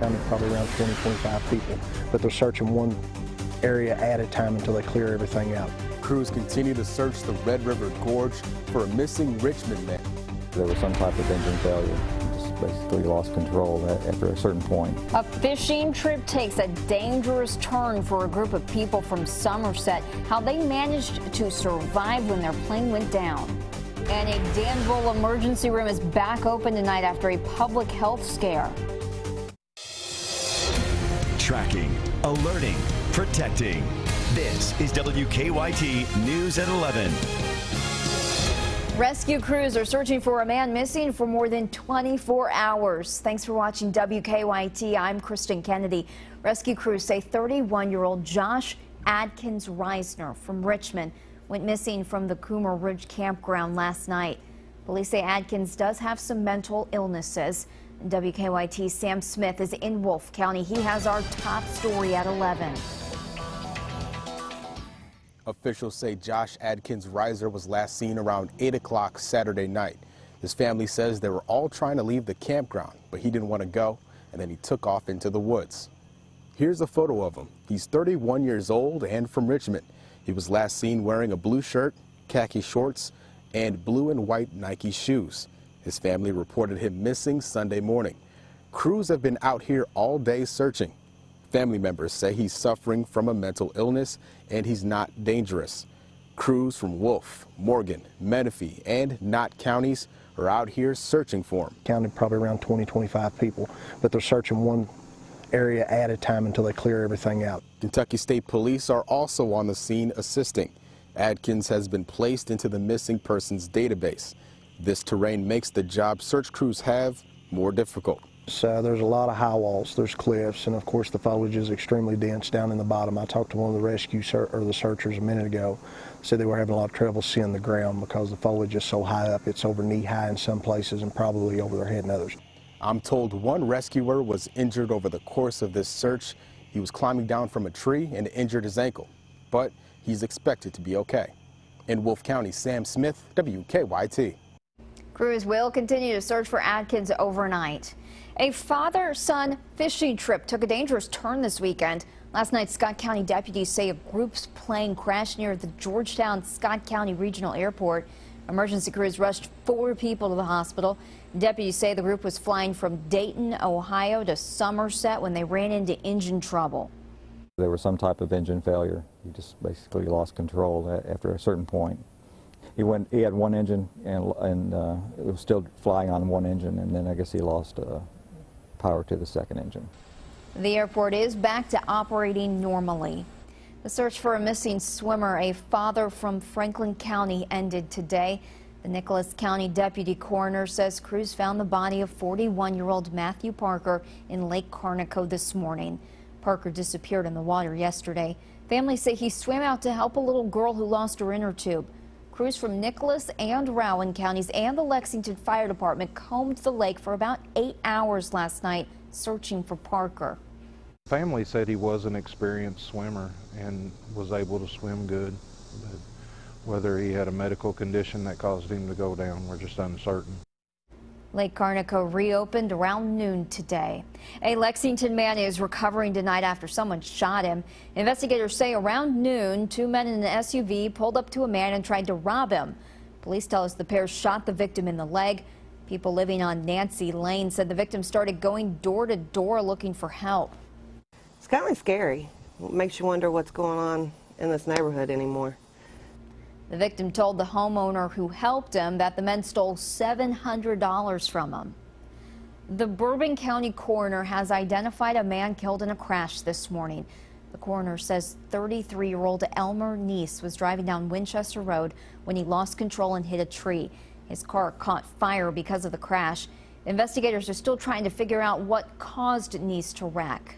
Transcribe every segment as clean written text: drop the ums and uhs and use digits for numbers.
Found probably around 20-25 people, but they're searching one area at a time until they clear everything out. Crews continue to search the Red River Gorge for a missing Richmond man. There was some type of engine failure. Just basically lost control after a certain point. A fishing trip takes a dangerous turn for a group of people from Somerset. How they managed to survive when their plane went down. And a Danville emergency room is back open tonight after a public health scare. Tracking, alerting, protecting. This is WKYT News at 11. Rescue crews are searching for a man missing for more than 24 hours. Thanks for watching WKYT. I'm Kristen Kennedy. Rescue crews say 31-year-old Josh Adkins Reisner from Richmond went missing from the Coomer Ridge campground last night. Police say Adkins does have some mental illnesses. WKYT's Sam Smith is in Wolfe County. He has our top story at 11. Officials say Josh Adkins Reisner was last seen around 8 o'clock Saturday night. His family says they were all trying to leave the campground, but he didn't want to go, and then he took off into the woods. Here's a photo of him. He's 31 years old and from Richmond. He was last seen wearing a blue shirt, khaki shorts, and blue and white Nike shoes. His family reported him missing Sunday morning. Crews have been out here all day searching. Family members say he's suffering from a mental illness and he's not dangerous. Crews from Wolfe, Morgan, Memphis, and Knott counties are out here searching for him. Counted probably around 20-25 people, but they're searching one area at a time until they clear everything out. Kentucky State Police are also on the scene assisting. Adkins has been placed into the missing persons database. This terrain makes the job search crews have more difficult. So there's a lot of high walls, there's cliffs, and of course the foliage is extremely dense down in the bottom. I talked to one of the searchers a minute ago. Said they were having a lot of trouble seeing the ground because the foliage is so high up. It's over knee high in some places and probably over their head in others. I'm told one rescuer was injured over the course of this search. He was climbing down from a tree and injured his ankle, but he's expected to be okay. In Wolfe County, Sam Smith, WKYT. Crews will continue to search for Adkins overnight. A father-son fishing trip took a dangerous turn this weekend. Last night, Scott County deputies say a group's plane crashed near the Georgetown-Scott County Regional Airport. Emergency crews rushed 4 people to the hospital. Deputies say the group was flying from Dayton, Ohio to Somerset when they ran into engine trouble. There was some type of engine failure. He just basically lost control after a certain point. He had one engine and it was still flying on one engine, and then I guess he lost power to the second engine. The airport is back to operating normally. The search for a missing swimmer, a father from Franklin County, ended today. The Nicholas County Deputy Coroner says crews found the body of 41-year-old Matthew Parker in Lake Carnico this morning. Parker disappeared in the water yesterday. Families say he swam out to help a little girl who lost her inner tube. Crews from Nicholas and Rowan counties and the Lexington Fire Department combed the lake for about 8 hours last night searching for Parker. Family said he was an experienced swimmer and was able to swim good, but whether he had a medical condition that caused him to go down, we're just uncertain. Lake Carnico reopened around noon today. A Lexington man is recovering tonight after someone shot him. Investigators say around noon, 2 men in an SUV pulled up to a man and tried to rob him. Police tell us the pair shot the victim in the leg. People living on Nancy Lane said the victim started going door to door looking for help. It's kind of scary. It makes you wonder what's going on in this neighborhood anymore. The victim told the homeowner who helped him that the men stole $700 from him. The Bourbon County coroner has identified a man killed in a crash this morning. The coroner says 33-year-old Elmer Neese was driving down Winchester Road when he lost control and hit a tree. His car caught fire because of the crash. Investigators are still trying to figure out what caused Neese to wreck.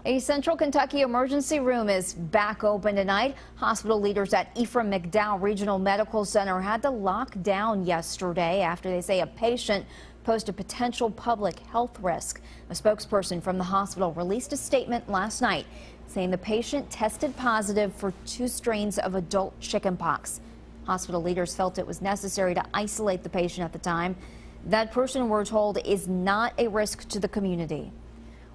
A Central Kentucky emergency room is back open tonight. Hospital leaders at Ephraim McDowell Regional Medical Center had to lock down yesterday after they say a patient posed a potential public health risk. A spokesperson from the hospital released a statement last night saying the patient tested positive for 2 strains of adult chickenpox. Hospital leaders felt it was necessary to isolate the patient at the time. That person, we're told, is not a risk to the community.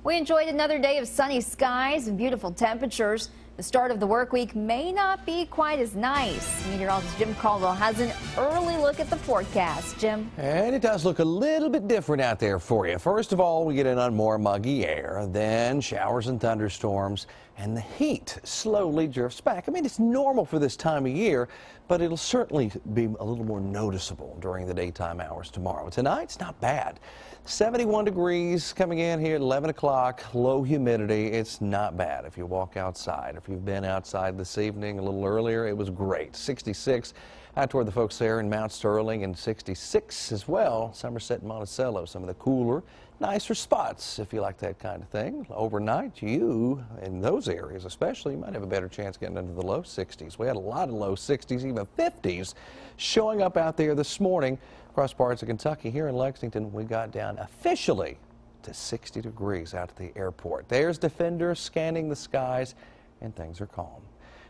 We enjoyed another day of sunny skies and beautiful temperatures. The start of the work week may not be quite as nice. Meteorologist Jim Caldwell has an early look at the forecast. Jim? And it does look a little bit different out there for you. First of all, we get in on more muggy air, then showers and thunderstorms, and the heat slowly drifts back. I mean, it's normal for this time of year, but it'll certainly be a little more noticeable during the daytime hours tomorrow. Tonight's not bad. 71 degrees coming in here at 11 o'clock, low humidity. It's not bad if you walk outside. If you've been outside this evening a little earlier, it was great. 66 out toward the folks there in Mount Sterling, and 66 as well, Somerset and Monticello, some of the cooler, nicer spots if you like that kind of thing. Overnight, you, in those areas especially, might have a better chance getting into the low 60s. We had a lot of low 60s, even 50s, showing up out there this morning. Across parts of Kentucky, here in Lexington, we got down officially to 60 degrees out at the airport. There's Defender scanning the skies, and things are calm.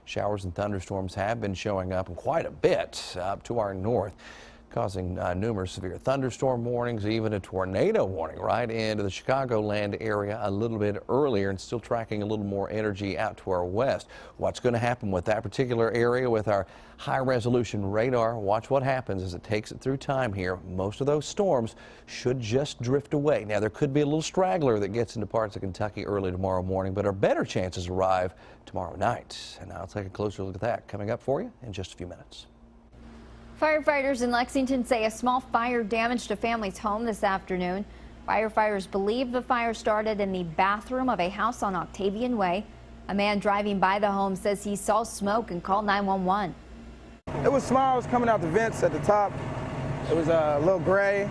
Showers and thunderstorms have been showing up quite a bit up to our north, causing numerous severe thunderstorm warnings, even a tornado warning right into the Chicagoland area a little bit earlier, and still tracking a little more energy out to our west. What's going to happen with that particular area with our high-resolution radar? Watch what happens as it takes it through time here. Most of those storms should just drift away. Now, there could be a little straggler that gets into parts of Kentucky early tomorrow morning, but our better chances arrive tomorrow night. And I'll take a closer look at that coming up for you in just a few minutes. Firefighters in Lexington say a small fire damaged a family's home this afternoon. Firefighters believe the fire started in the bathroom of a house on Octavian Way. A man driving by the home says he saw smoke and called 911. It was small. It was coming out the vents at the top. It was a little gray,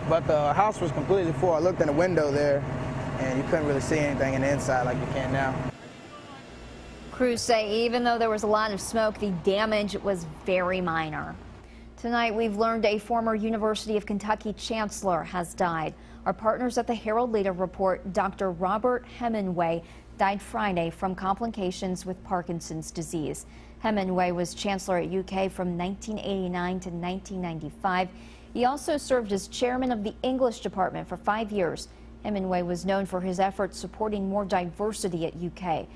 but the house was completely full. I looked in the window there, and you couldn't really see anything in the inside like you can now. Crews say even though there was a lot of smoke, the damage was very minor. Tonight, we've learned a former University of Kentucky chancellor has died. Our partners at the Herald Leader report Dr. Robert Hemingway died Friday from complications with Parkinson's disease. Hemingway was chancellor at UK from 1989 to 1995. He also served as chairman of the English department for 5 years. Hemingway was known for his efforts supporting more diversity at UK.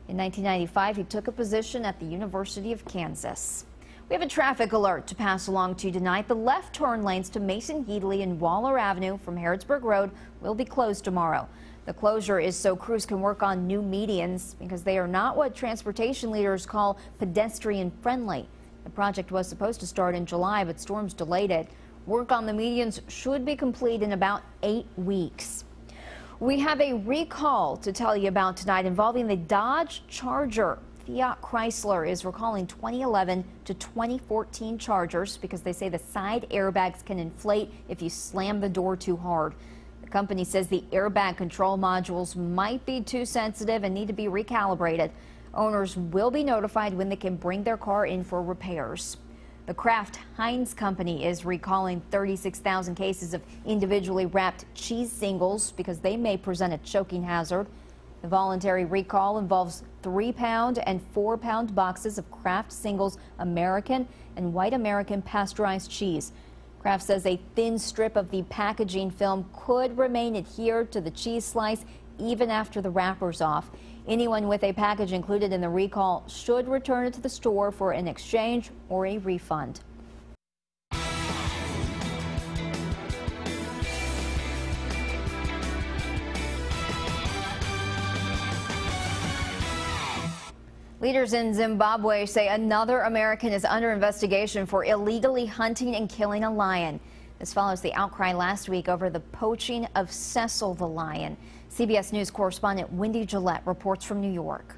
In 1995, he took a position at the University of Kansas. We have a traffic alert to pass along to you tonight. The left turn lanes to Mason Headley and Waller Avenue from Harrodsburg Road will be closed tomorrow. The closure is so crews can work on new medians because they are not what transportation leaders call pedestrian friendly. The project was supposed to start in July, but storms delayed it. Work on the medians should be complete in about 8 weeks. We have a recall to tell you about tonight involving the Dodge Charger. Fiat Chrysler is recalling 2011 to 2014 Chargers because they say the side airbags can inflate if you slam the door too hard. The company says the airbag control modules might be too sensitive and need to be recalibrated. Owners will be notified when they can bring their car in for repairs. The Kraft Heinz Company is recalling 36,000 cases of individually wrapped cheese singles because they may present a choking hazard. The voluntary recall involves 3-pound and 4-pound boxes of Kraft Singles American and White American pasteurized cheese. Kraft says a thin strip of the packaging film could remain adhered to the cheese slice even after the wrapper's off. Anyone with a package included in the recall should return it to the store for an exchange or a refund. Leaders in Zimbabwe say another American is under investigation for illegally hunting and killing a lion. This follows the outcry last week over the poaching of Cecil the lion. CBS News correspondent Wendy Gillette reports from New York.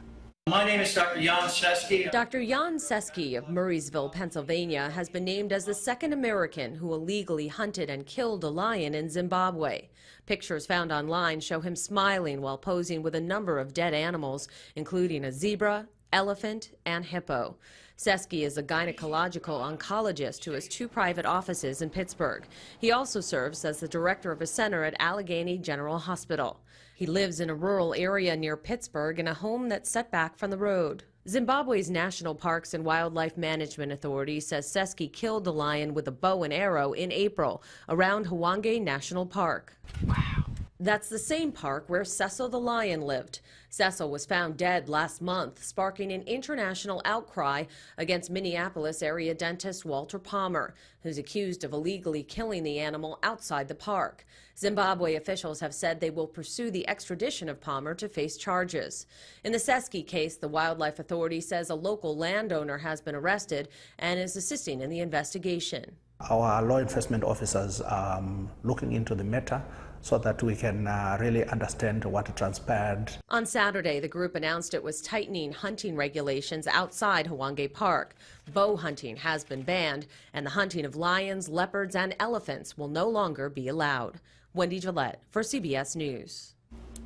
My name is Dr. Jan Seski. Dr. Jan Seski of Murraysville, Pennsylvania, has been named as the second American who illegally hunted and killed a lion in Zimbabwe. Pictures found online show him smiling while posing with a number of dead animals, including a zebra, elephant, and hippo. Seski is a gynecological oncologist who has 2 private offices in Pittsburgh. He also serves as the director of a center at Allegheny General Hospital. He lives in a rural area near Pittsburgh in a home that's set back from the road. Zimbabwe's National Parks and Wildlife Management Authority says Seski killed the lion with a bow and arrow in April around Hwange National Park. Wow. That's the same park where Cecil the lion lived. Cecil was found dead last month, sparking an international outcry against Minneapolis area dentist Walter Palmer, who's accused of illegally killing the animal outside the park. Zimbabwe officials have said they will pursue the extradition of Palmer to face charges. In the Seski case, the Wildlife Authority says a local landowner has been arrested and is assisting in the investigation. Our law enforcement officers are looking into the matter so that we can really understand what transpired. On Saturday, the group announced it was tightening hunting regulations outside Hwange Park. Bow hunting has been banned, and the hunting of lions, leopards, and elephants will no longer be allowed. Wendy Gillette for CBS News.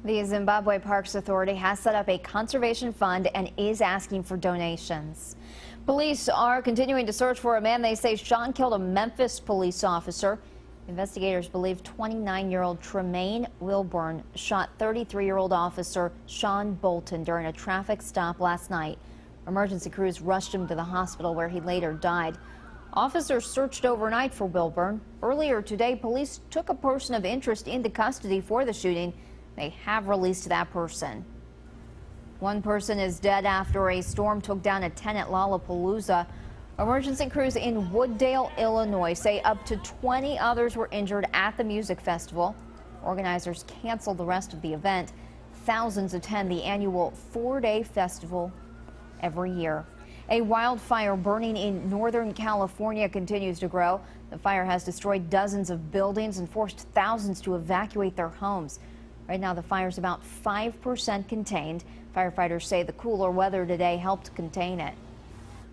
The Zimbabwe Parks Authority has set up a conservation fund and is asking for donations. Police are continuing to search for a man they say shot and killed a Memphis police officer. Investigators believe 29-year-old Tremaine Wilburn shot 33-year-old officer Sean Bolton during a traffic stop last night. Emergency crews rushed him to the hospital where he later died. Officers searched overnight for Wilburn. Earlier today, police took a person of interest into custody for the shooting. They have released that person. One person is dead after a storm took down a tent at Lollapalooza. Emergency crews in Wooddale, Illinois say up to 20 others were injured at the music festival. Organizers canceled the rest of the event. Thousands attend the annual 4-day festival every year. A wildfire burning in Northern California continues to grow. The fire has destroyed dozens of buildings and forced thousands to evacuate their homes. Right now, the fire is about 5% contained. Firefighters say the cooler weather today helped contain it.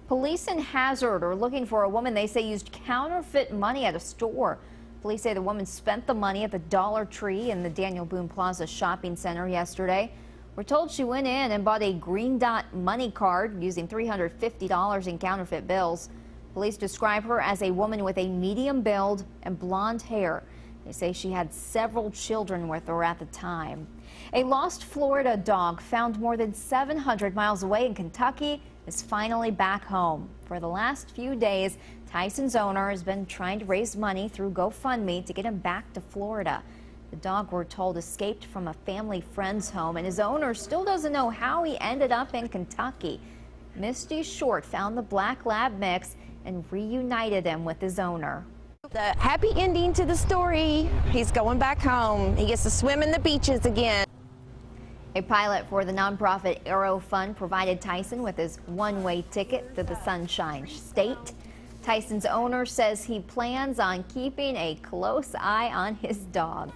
Police in Hazard are looking for a woman they say used counterfeit money at a store. Police say the woman spent the money at the Dollar Tree in the Daniel Boone Plaza shopping center yesterday. We're told she went in and bought a Green Dot money card using $350 in counterfeit bills. Police describe her as a woman with a medium build and blonde hair. They say she had several children with her at the time. A lost Florida dog found more than 700 miles away in Kentucky is finally back home. For the last few days, Tyson's owner has been trying to raise money through GoFundMe to get him back to Florida. The dog, we're told, escaped from a family friend's home, and his owner still doesn't know how he ended up in Kentucky. Misty Short found the black lab mix and reunited him with his owner. The happy ending to the story, he's going back home. He gets to swim in the beaches again. A pilot for the nonprofit Arrow Fund provided Tyson with his one-way ticket to the Sunshine State. Tyson's owner says he plans on keeping a close eye on his dog.